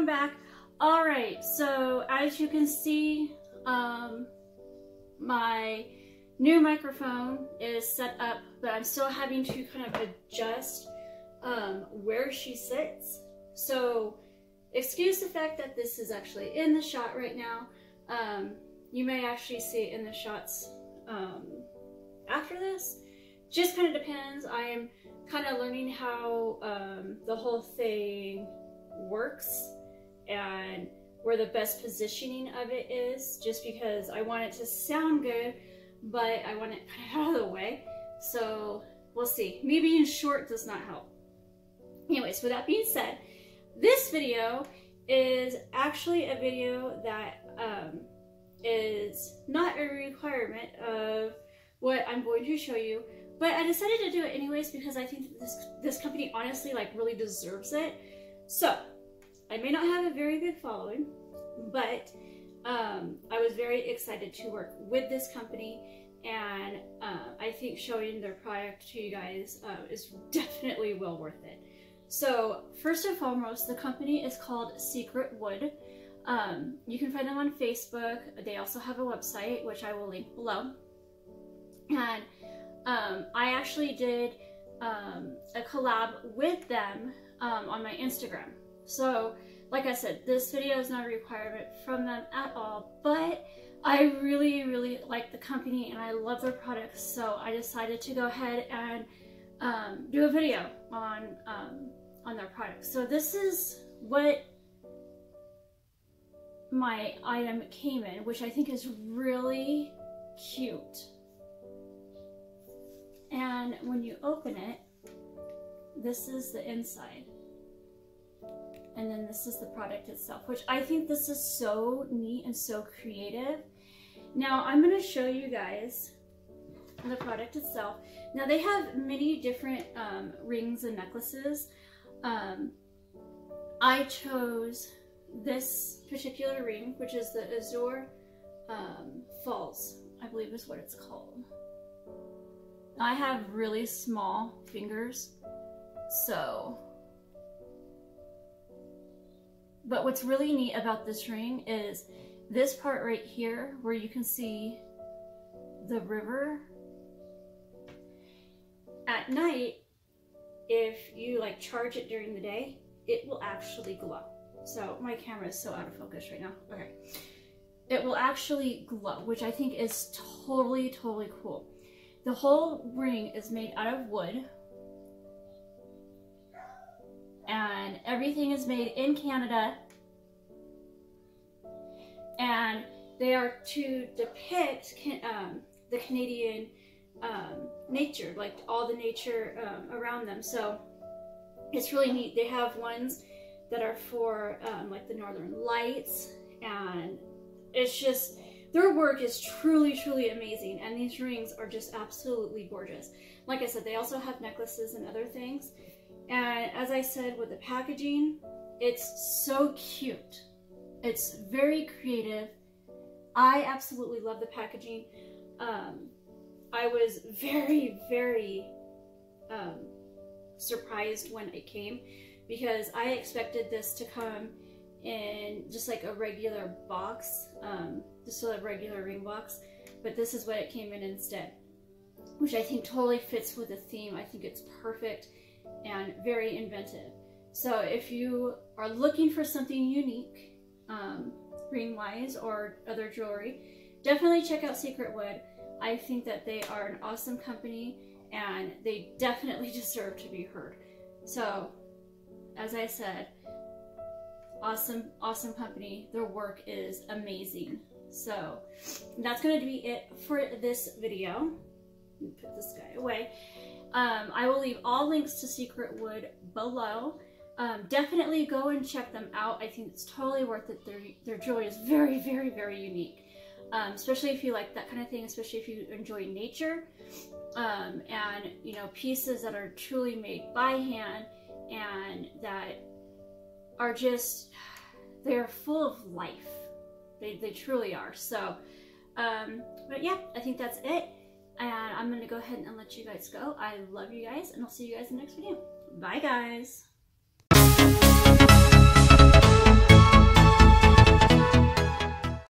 back. All right, so as you can see, my new microphone is set up, but I'm still having to kind of adjust where she sits. So excuse the fact that this is actually in the shot right now. You may actually see it in the shots after this. Just kind of depends. I am kind of learning how the whole thing works and where the best positioning of it is, just because I want it to sound good, but I want it kind of out of the way. So we'll see. Me being short does not help. Anyways, with that being said, this video is actually a video that is not a requirement of what I'm going to show you, but I decided to do it anyways because I think that this company honestly like really deserves it. So I may not have a very big following, but I was very excited to work with this company, and I think showing their product to you guys is definitely well worth it. So first and foremost, the company is called Secret Wood. You can find them on Facebook. They also have a website, which I will link below. And I actually did a collab with them on my Instagram. So like I said, this video is not a requirement from them at all, but I really, really like the company and I love their products. So I decided to go ahead and do a video on their products. So this is what my item came in, which I think is really cute. And when you open it, this is the inside. And then this is the product itself, which I think this is so neat and so creative. Now I'm going to show you guys the product itself. Now they have many different rings and necklaces. I chose this particular ring, which is the Azure Falls, I believe is what it's called. I have really small fingers, so... But what's really neat about this ring is this part right here where you can see the river. At night, if you like charge it during the day, it will actually glow. So my camera is so out of focus right now. Okay. It will actually glow, which I think is totally, totally cool. The whole ring is made out of wood. And everything is made in Canada, and they are to depict the Canadian nature, like all the nature around them. So it's really neat. They have ones that are for like the Northern Lights, and it's just, their work is truly, truly amazing, and these rings are just absolutely gorgeous. Like I said, they also have necklaces and other things. And as I said, with the packaging, it's so cute. It's very creative. I absolutely love the packaging. I was very, very surprised when it came, because I expected this to come in just like a regular box, just a regular ring box, but this is what it came in instead, which I think totally fits with the theme. I think it's perfect and very inventive. So if you are looking for something unique, ring wise or other jewelry, definitely check out Secret Wood. I think that they are an awesome company and they definitely deserve to be heard. So as I said, awesome company. Their work is amazing. So that's going to be it for this video. Let me put this guy away. I will leave all links to Secret Wood below. Definitely go and check them out. I think it's totally worth it. Their jewelry is very, very, very unique. Especially if you like that kind of thing, especially if you enjoy nature. And, you know, pieces that are truly made by hand and that are just, they're full of life. They truly are. So, but yeah, I think that's it. And I'm going to go ahead and let you guys go. I love you guys, and I'll see you guys in the next video. Bye, guys.